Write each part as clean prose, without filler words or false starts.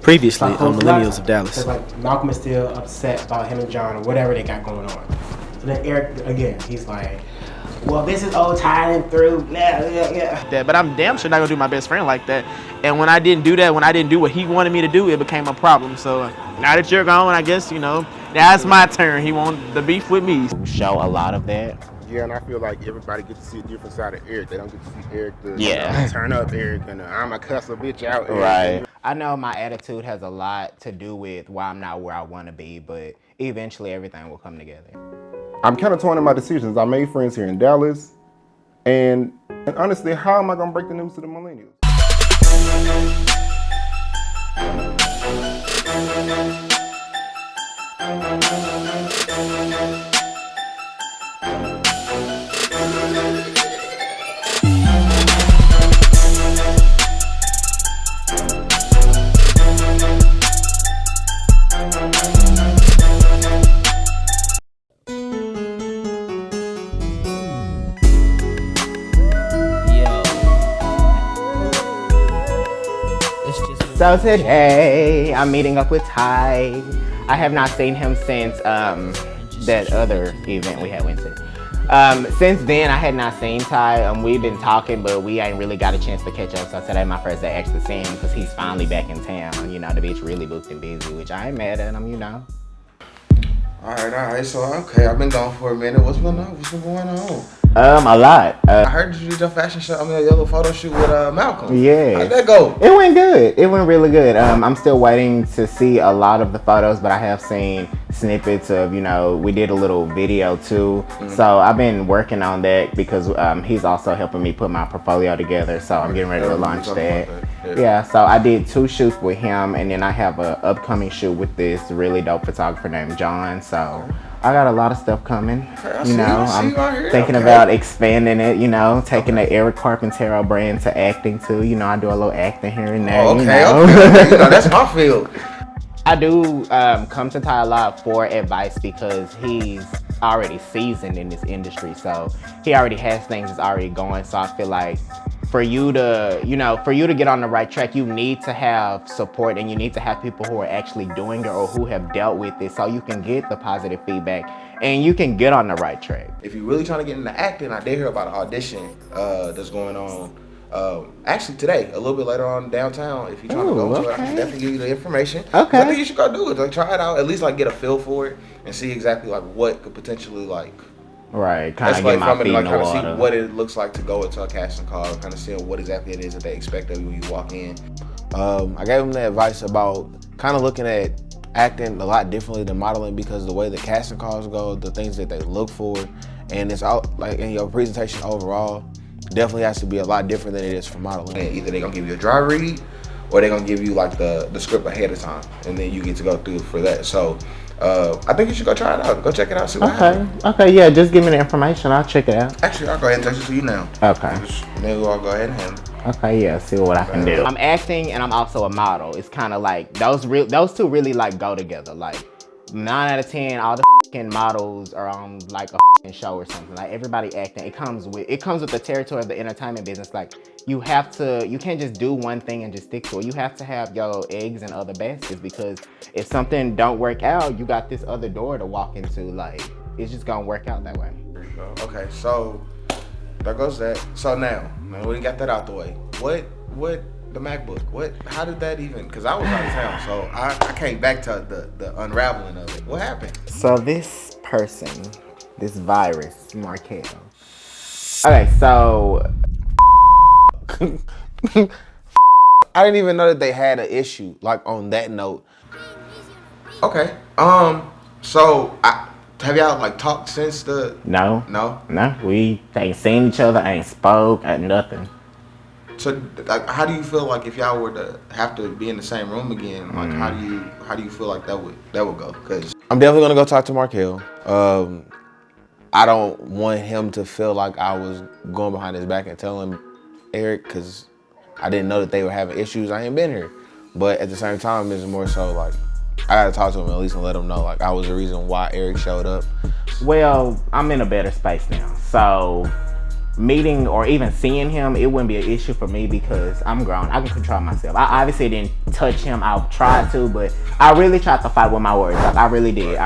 Previously on Millennials of Dallas. Like Malcolm is still upset about him and John or whatever they got going on. So then Eric, again, he's like, well, this is old time through. Yeah. But I'm damn sure not gonna do my best friend like that. And when I didn't do that, when I didn't do what he wanted me to do, it became a problem. So now that you're gone, I guess, that's my turn. He wanted the beef with me. Show a lot of that. Yeah, and I feel like everybody gets to see a different side of Eric. They don't get to see Eric turn up Eric and I'm a cuss a bitch out Eric. Right. I know my attitude has a lot to do with why I'm not where I want to be, but eventually everything will come together. I'm kind of torn in my decisions. I made friends here in Dallas, and honestly, how am I gonna break the news to the Millennials? So today, I'm meeting up with Ty. I have not seen him since that other event we had went to. Since then, I had not seen Ty. We've been talking, but we ain't really got a chance to catch up. So today, my first day actually seeing him because he's finally back in town. The bitch really booked and busy, which I ain't mad at him, All right. So, okay, I've been gone for a minute. What's been going on? A lot. I heard you did your fashion show. A little photo shoot with Malcolm. Yeah. How'd that go? It went good. It went really good. I'm still waiting to see a lot of the photos, but I have seen snippets of, we did a little video too. Mm-hmm. So I've been working on that because he's also helping me put my portfolio together. So I'm getting ready to launch that. Yeah, so I did 2 shoots with him, and then I have an upcoming shoot with this really dope photographer named John. So I got a lot of stuff coming. I'm thinking about expanding it, taking the Eric Carpintero brand to acting too. I do a little acting here and there. Okay. That's my field. I do come to Ty a lot for advice because he's already seasoned in this industry. So he already has things that's already going. So I feel like for you to get on the right track, you need to have support and you need to have people who are actually doing it or who have dealt with it so you can get the positive feedback and you can get on the right track. If you're really trying to get into acting, I did hear about an audition that's going on actually today, a little bit later on downtown. If you're trying to go to it, I can definitely give you the information. Okay. I think you should go do it. Like, try it out, at least get a feel for it and see exactly what could potentially right, kind of get my feet in the water. See what it looks like to go into a casting call, kind of see what exactly it is that they expect of you when you walk in. I gave him the advice about kind of looking at acting a lot differently than modeling because the way the casting calls go, the things that they look for, and it's all in your presentation overall definitely has to be a lot different than it is for modeling. And either they're gonna give you a dry read or they're gonna give you the script ahead of time, and then you get to go through for that. So I think you should go try it out. Go check it out, see what happens. Okay, yeah, just give me the information. I'll check it out. Actually, I'll go ahead and text it to you now. Okay. Maybe I'll go ahead and handle it. Okay, yeah, see what I can do. I'm acting and I'm also a model. It's kind of like those two really go together. 9 out of 10, all the models are on a show or something. Everybody acting. It comes with the territory of the entertainment business. You can't just do one thing and just stick to it. You have to have your eggs in other baskets because if something don't work out, you got this other door to walk into. It's just gonna work out that way. Okay, so there goes that. So now we got that out the way. What the MacBook? How did that even? Because I was out of town, so I came back to the unraveling of it. What happened? So this person, this virus, Markel. Okay, so I didn't even know that they had an issue on that note. Okay. So have y'all talked since the? No. We ain't seen each other, ain't spoke, ain't nothing. So how do you feel if y'all were to have to be in the same room again? How do you feel that would go? Because I'm definitely gonna go talk to Markel. I don't want him to feel like I was going behind his back and telling Eric because I didn't know that they were having issues. I ain't been here, but at the same time, it's more so I gotta talk to him at least and let him know I was the reason why Eric showed up. Well, I'm in a better space now, so meeting or even seeing him, it wouldn't be an issue for me because I'm grown. I can control myself. I obviously didn't touch him. I tried to, but I really tried to fight with my words. Like I really did.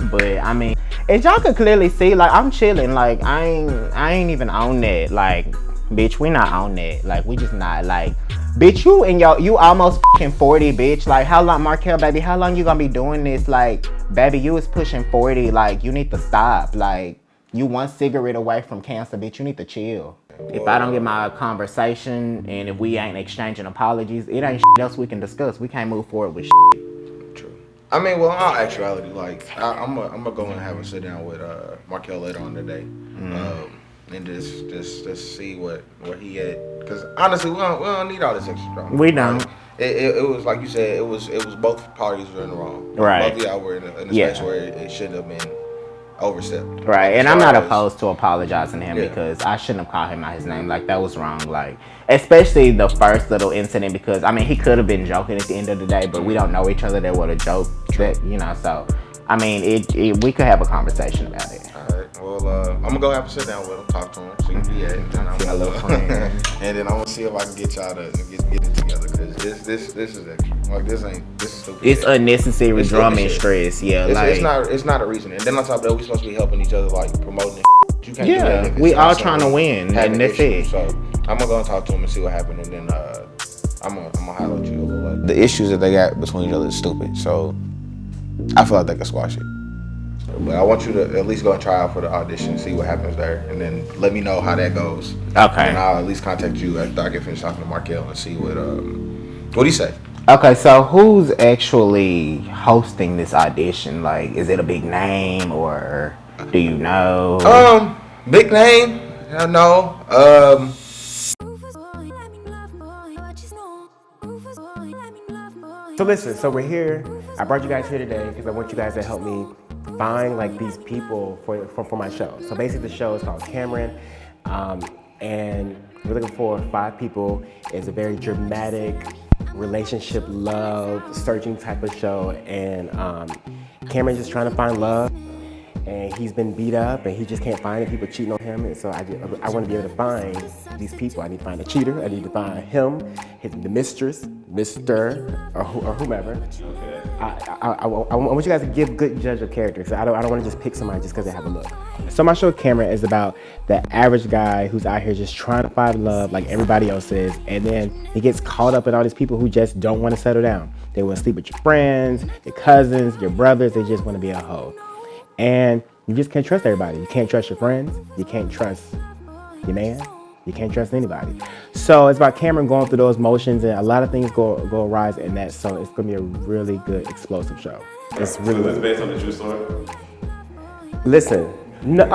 But I mean, as y'all could clearly see, like I'm chilling. Like I ain't even on that. Like, bitch, we not on that. Like we just not. Like, bitch, you almost fucking 40, bitch. Like how long, Markel, baby? How long you gonna be doing this? Like, baby, you is pushing 40. Like you need to stop. Like. You one cigarette away from cancer, bitch. You need to chill. If I don't get my conversation and if we ain't exchanging apologies, it ain't shit else we can discuss. We can't move forward with shit. True. I mean, well, in all actuality, like I'm gonna go and have a sit down with Markel later on today, and just see where he at. Because honestly, we don't need all this extra drama. We don't. Like, it was like you said. It was both parties were in the wrong. Right. Both of y'all were in a space where it shouldn't have been overstepped. Right, and I'm not opposed to apologizing to him because I shouldn't have called him out his name. Like that was wrong. Like especially the first little incident because I mean he could have been joking at the end of the day, but we don't know each other. There was a joke that so I mean we could have a conversation about it. All right. Well, I'm gonna go have to sit down with him, talk to him, see where he at, and then I'm and then I'm gonna see if I can get y'all to get it together because this is extra. Like this is stupid. It's unnecessary drama and stress. Yeah, it's not a reason. And then on top of that, we supposed to be helping each other, like promoting it. You can't do that. We all trying to win, and that's it. So I'm gonna go and talk to him and see what happened, and then I'm gonna highlight you a little later. The issues that they got between each other is stupid. So I feel like they can squash it. But I want you to at least go and try out for the audition, see what happens there, and then let me know how that goes. Okay. And I'll at least contact you after I get finished talking to Markel and see what do you say? Okay, so who's actually hosting this audition? Like, is it a big name or do you know? Big name? No. So listen, so we're here. I brought you guys here today because I want you guys to help me find like these people for my show. So basically the show is called Cameron, and we're looking for 5 people. It's a very dramatic relationship, love, searching type of show, and Cameron's just trying to find love, and he's been beat up, and he just can't find it. People cheating on him, and so I want to be able to find these people. I need to find a cheater. I need to find him, the mistress, Mr. or whomever. Okay. I want you guys to give good judge of character. So I don't want to just pick somebody just because they have a look. So my show Cameron is about the average guy who's out here just trying to find love like everybody else is, and then he gets caught up in all these people who just don't want to settle down. They want to sleep with your friends, your cousins, your brothers. They just want to be a hoe. And you just can't trust everybody. You can't trust your friends. You can't trust your man. You can't trust anybody. So it's about Cameron going through those motions, and a lot of things go arise in that. So it's gonna be a really good, explosive show. It's really. So it's based on the true story. Listen, no. Is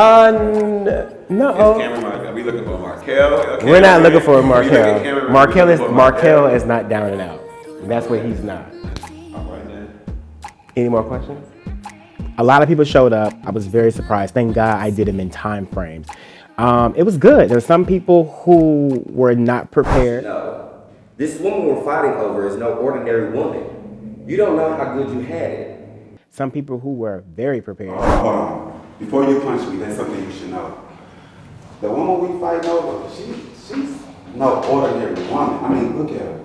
Cameron, are we looking for Markel? We're not looking for Markel. Markel is not down and out. That's what he's not. All right then. Any more questions? A lot of people showed up. I was very surprised. Thank God I did them in time frames. It was good. There were some people who were not prepared. No, this woman we're fighting over is no ordinary woman. You don't know how good you had it. Some people who were very prepared. Hold on. Before you punch me, there's something you should know. The woman we fighting over, she's no ordinary woman. I mean, look at her.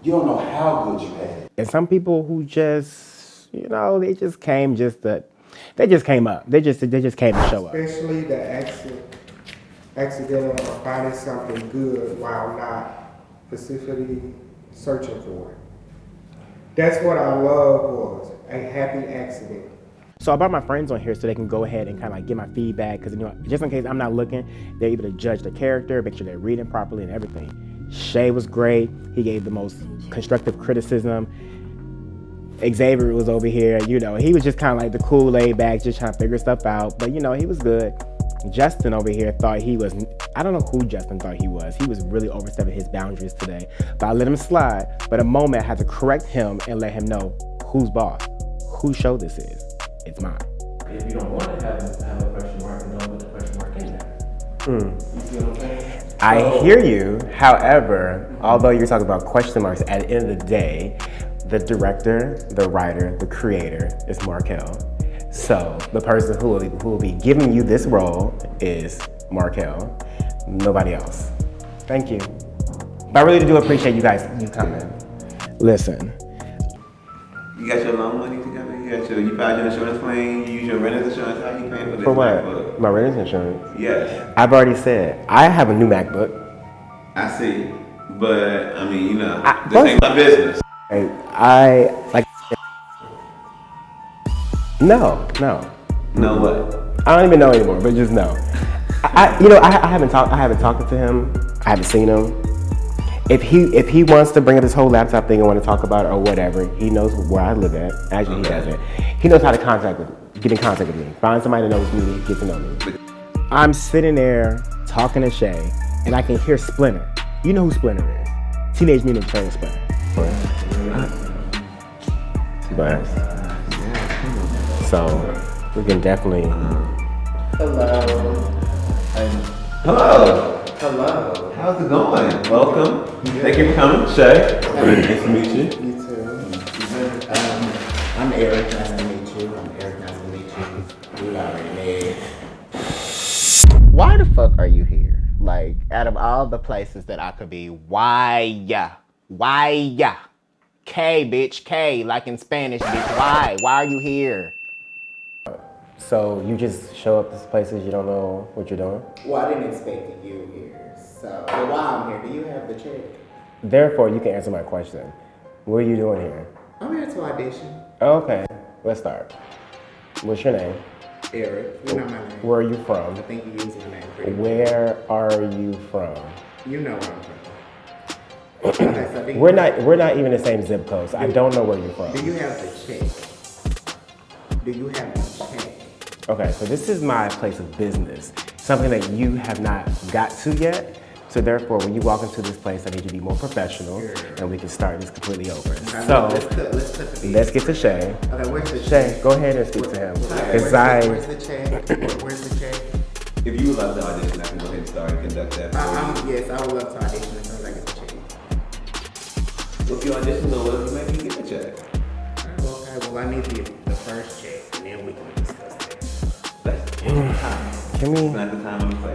You don't know how good you had it. And some people who just, they just came they just came up. They just came to show up. Especially the accidental or finding something good while not specifically searching for it. That's what our love was, a happy accident. So I brought my friends on here so they can go ahead and kind of like get my feedback, because just in case I'm not looking, they're able to judge the character, make sure they're reading properly and everything. Shay was great. He gave the most constructive criticism. Xavier was over here, he was just kind of like the cool, laid back, just trying to figure stuff out. But, he was good. Justin over here thought he was, I don't know who Justin thought he was. He was really overstepping his boundaries today. But I let him slide. But a moment I had to correct him and let him know who's boss, whose show this is. It's mine. If you don't want to have a question mark, then don't put the question mark in there. You see what I'm saying? I hear you. However, although you're talking about question marks, at the end of the day, the director, the writer, the creator is Markel. So the person who will be giving you this role is Markel, nobody else. Thank you. But I really do appreciate you coming. Listen. You got your loan money together? You filed your insurance claim, you use your renter's insurance, how you paying for this? For what? MacBook? My renter's insurance? Yes. I've already said, I have a new MacBook. I see. But, I mean, you know, this ain't my business. No. No what? I don't even know anymore, but just no. I haven't talked to him. I haven't seen him. If he wants to bring up this whole laptop thing and want to talk about it or whatever, he knows where I live at. Actually, he doesn't. He knows how to get in contact with me. Find somebody that knows me, get to know me. I'm sitting there talking to Shay, and I can hear Splinter. You know who Splinter is? Teenage Mutant Ninja Turtles Splinter. But so we can definitely. Hello. How's it going? Welcome. Thank you for coming, Shay. Nice to meet you. You too. I'm Eric. Nice to meet you. We already met. Why the fuck are you here? Like, out of all the places that I could be, why ya? K, bitch, K, like in Spanish, bitch. Why are you here? So you just show up to places you don't know what you're doing? Well, I didn't expect you here. So, but while I'm here, do you have the check? Therefore, you can answer my question. What are you doing here? I'm here to audition. Okay, let's start. What's your name? Eric. You know my name. Where are you from? I think you use my name pretty much. Where are you from? You know where I'm from. Okay, so we're not even the same zip code, so I don't know where you're from. Do you have the check? Okay, so this is my place of business, something that you have not got to yet. So therefore, when you walk into this place, I need you to be more professional, and we can start this completely over. Okay, so let's get to Shay. Okay, where's the Shay, check? go ahead and speak to him. Where's the check? Where's the check? If you would love to audition, I can go ahead and start and conduct that. Yes, I would love to audition as soon as I get the check. If you audition low enough, maybe you get the check. Okay, well I need the first check, and then we can discuss that.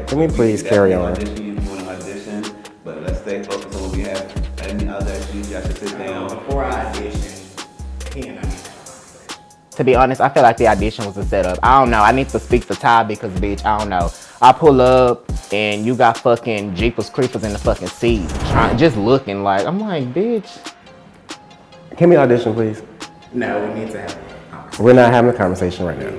Can we please carry on? Audition if you want to audition, but let's stay focused on what we have. Any other issues, y'all should sit down. Before I audition, To be honest, I feel like the audition was a setup. I don't know. I need to speak to Ty because, bitch, I don't know. I pull up and you got fucking Jeepers Creepers in the fucking seat, just looking like, I'm like, bitch. Can we audition, please? No, we need to have a conversation. We're not having a conversation right now.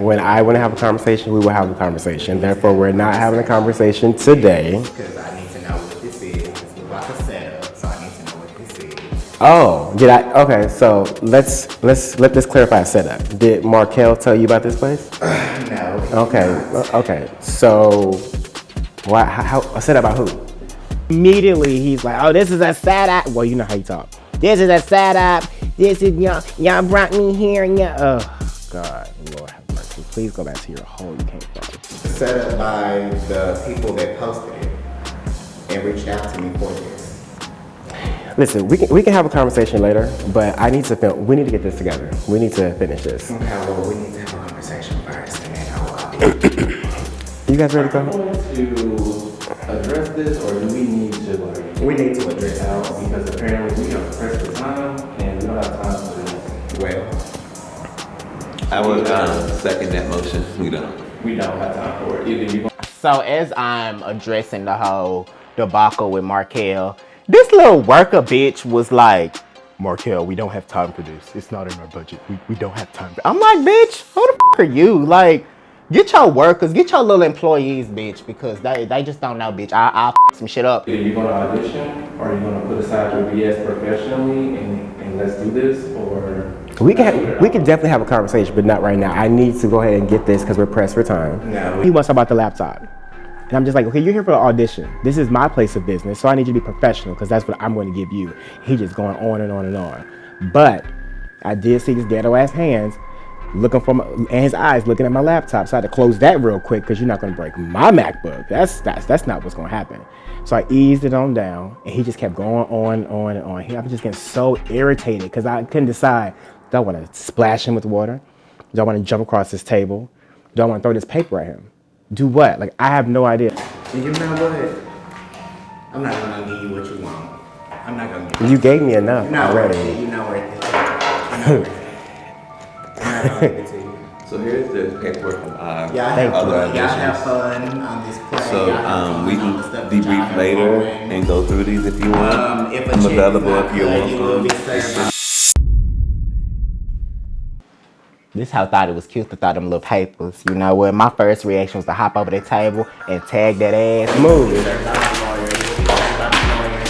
When I want to have a conversation, we will have a conversation. Therefore, we're not having a conversation today. Because I need to know what this is. It's like a setup, so I need to know what this is. Oh, did I? Okay, so let's let this clarify a setup. Did Markel tell you about this place? No. Okay. So, how a setup about who? Immediately, he's like, "Oh, this is a setup." Well, you know how you talk. This is a setup. This is y'all brought me here, and oh God, Lord have mercy. Please go back to your hole you came from. Set up by the people that posted it and reached out to me for this. Listen, we can have a conversation later, but I need to film. We need to get this together. We need to finish this. Okay, well, we need to have a conversation first, and then I'll You guys ready to go? Do you want to address this, or do we need to We need to address it out because apparently we are pressed for time and we don't have time for this. Well, I would second that motion. We don't have time for it. Either you. So as I'm addressing the whole debacle with Markel, this little worker bitch was like, Markel, we don't have time for this. It's not in our budget. We don't have time for it. I'm like, bitch, who the f are you? Like, get your workers, get your little employees, bitch, because they just don't know, bitch. I'll f some shit up. Either you're going to audition or you're going to put aside your BS professionally and let's do this, or... We can definitely have a conversation, but not right now. I need to go ahead and get this because we're pressed for time. No. He wants about the laptop. And I'm just like, okay, you're here for the audition. This is my place of business, so I need you to be professional because that's what I'm going to give you. He just going on and on and on. But I did see his ghetto ass hands looking for and his eyes looking at my laptop. So I had to close that real quick because you're not going to break my MacBook. That's not what's going to happen. So I eased it on down, and he just kept going on and on. I'm just getting so irritated because I couldn't decide. Do I want to splash him with water? Do I want to jump across this table? Do I want to throw this paper at him? Do what? Like, I have no idea. You know what? I'm not gonna give you what you want. I'm not gonna give You gave me enough You're not already. worth it. You're not worth it. You're not worth it. I'm not gonna give it to you. So here's the paperwork from Y'all have fun. Y'all have fun on this play. So Y'all have fun we on can the stuff that y'all debrief have later going. and go through these if you want. If a I'm chick is available not if you're good, you will be welcome. served. This how I thought it was cute to throw them little papers. You know what? My first reaction was to hop over the table and tag that ass. Move.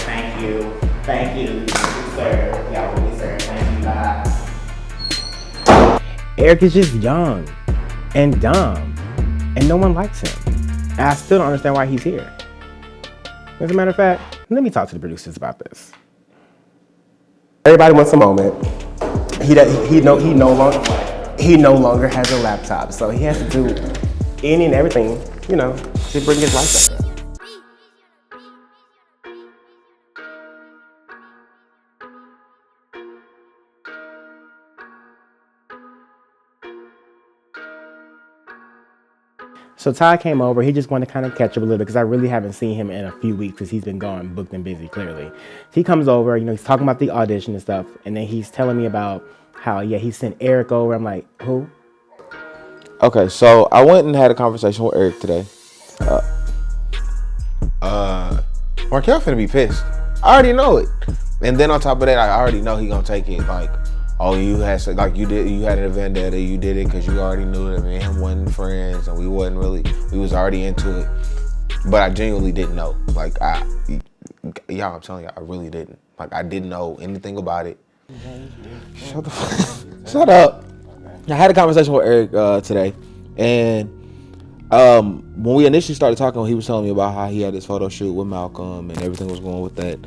Thank you. Thank you, sir. Y'all will be served. Thank you, bye. Eric is just young and dumb, and no one likes him. And I still don't understand why he's here. As a matter of fact, let me talk to the producers about this. Everybody wants a moment. He no longer has a laptop, so he has to do any and everything, you know, to bring his life back up. So Ty came over. He just wanted to kind of catch up a little bit because I really haven't seen him in a few weeks because he's been gone, booked and busy, clearly. So he comes over, you know, he's talking about the audition and stuff, and then he's telling me about how, yeah, he sent Eric over. I'm like, who? Okay, so I went and had a conversation with Eric today. Markel finna be pissed. I already know it. And then on top of that, I already know he gonna take it like, oh, you had a vendetta, you did it because you already knew that me and him wasn't friends and we was already into it. But I genuinely didn't know. Like, I'm telling you, I really didn't. Like, I didn't know anything about it. Shut up. I had a conversation with Eric today, and when we initially started talking, he was telling me about how he had his photo shoot with Malcolm and everything was going with that.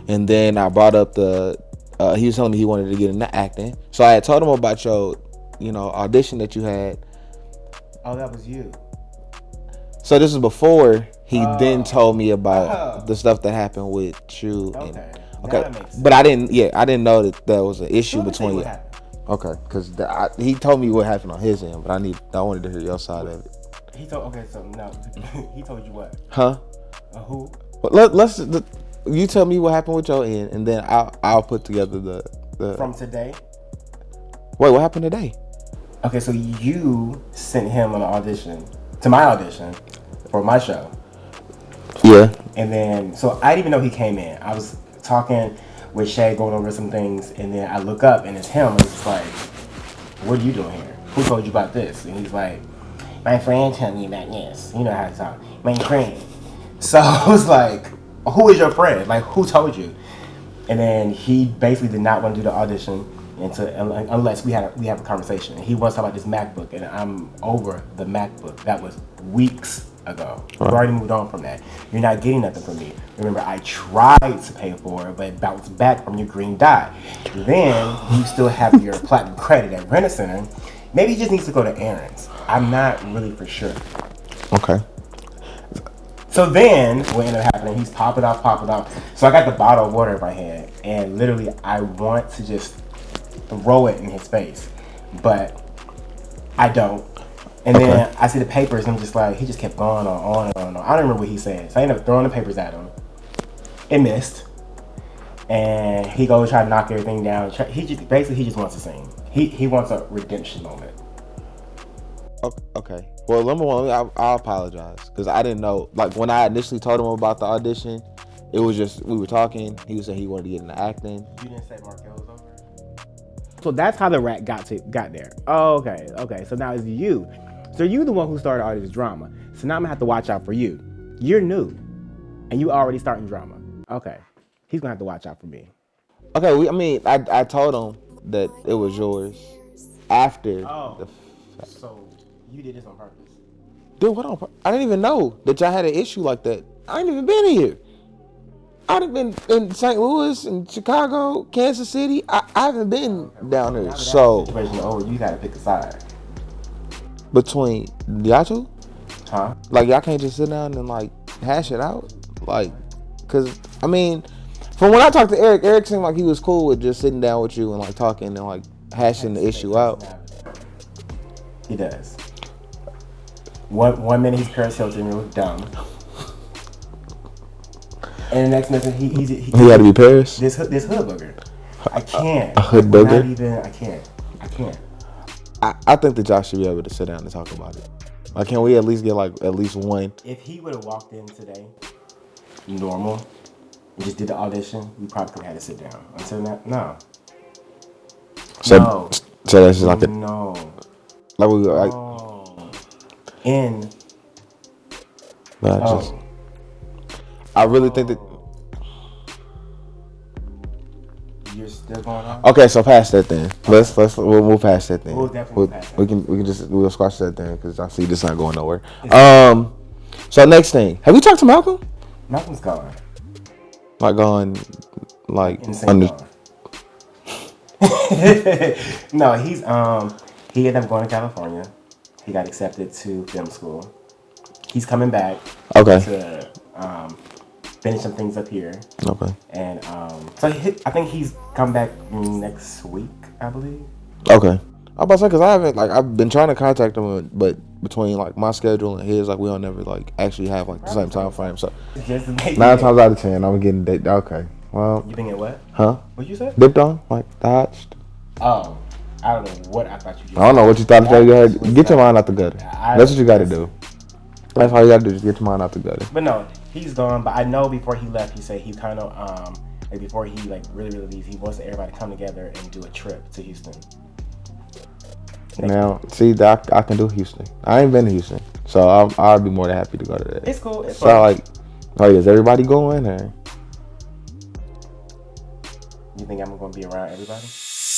And then I brought up he was telling me he wanted to get into acting. So I had told him about your, audition that you had. Oh, that was you. So this was before he then told me about the stuff that happened with you. Okay. But I didn't know that there was an issue between you. Okay, because he told me what happened on his end, but I wanted to hear your side of it. He told you what? Huh? Who? Well, you tell me what happened with your end, and then I'll put together the. From today? Wait, what happened today? Okay, so you sent him an audition, to my audition, for my show. Yeah. And then, so I didn't even know he came in. I was talking with Shay, going over some things, and then I look up and it's him, and it's like, what are you doing here? Who told you about this? And he's like, my friend told me about this. You know how to talk. My friend. So I was like, who is your friend? Like, who told you? And then he basically did not want to do the audition unless we have a conversation. And he wants to talk about this MacBook, and I'm over the MacBook. That was weeks ago. We've already moved on from that. You're not getting nothing from me. Remember, I tried to pay for it, but it bounced back from your green dot. Then you still have your platinum credit at Rent-A-Center. Maybe he just needs to go to errands. I'm not really for sure. Okay. So then what ended up happening, he's popping off. So I got the bottle of water in my hand, and literally I want to just throw it in his face, but I don't. And then I see the papers, and I'm just like, he just kept going on and on. I don't remember what he said. So I ended up throwing the papers at him. It missed. And he goes try to knock everything down. He just wants to sing. He wants a redemption moment. Okay. Well, number one, I'll apologize because I didn't know. Like, when I initially told him about the audition, it was just, we were talking. He was saying he wanted to get into acting. You didn't say Markel was over? So that's how the rat got there. Oh, okay. So now it's you. So you're the one who started all this drama. So now I'm gonna have to watch out for you. You're new, and you already starting drama. Okay. He's gonna have to watch out for me. Okay, I told him that it was yours after the fact. So you did this on purpose? Dude, what on purpose? I didn't even know that y'all had an issue like that. I ain't even been here. I'd have been in St. Louis and Chicago, Kansas City. I haven't been down there. So situation over, you gotta pick a side. Between y'all two? Huh? Like, y'all can't just sit down and like hash it out? Like, cause from when I talked to Eric seemed like he was cool with just sitting down with you and like talking and like hashing the issue out. He does. One minute he's Paris Hilton, real dumb. And the next minute he got to be Paris. This hood booger. I can't. A hood booger. Not even. I can't. I think that y'all should be able to sit down and talk about it. Like, can we at least get like at least one? If he would have walked in today, normal, and just did the audition, we probably could have had to sit down. Until now, no. So that's just like a no. Like we like. But I really think that. You're still going on? Okay, so past that then. We'll move past that then. We'll definitely pass that. We'll squash that then because I see this not going nowhere. So next thing, have you talked to Malcolm? Malcolm's gone. Like gone, like insane. No, he ended up going to California. He got accepted to film school. He's coming back. Okay. To finish some things up here. Okay. And so I think he's come back next week, I believe. Okay. I'm about to say because I've been trying to contact him, but between like my schedule and his, like we don't never like actually have like the same time frame. So 9 times out of 10, I'm getting date. Okay. Well. You been get what? Huh? What'd you say? Dipped on, like dodged. Oh, I don't know what I thought you. I don't know what you thought. Get your mind out the gutter. That's what you got to do. That's all you got to do. Just get your mind out the gutter. But no, he's gone. But I know before he left, he said he kind of like before he like really leaves, he wants everybody to come together and do a trip to Houston. Now, see, that I can do Houston. I ain't been to Houston, so I'll be more than happy to go to that. It's cool. It's so like, is everybody going or? You think I'm gonna be around everybody?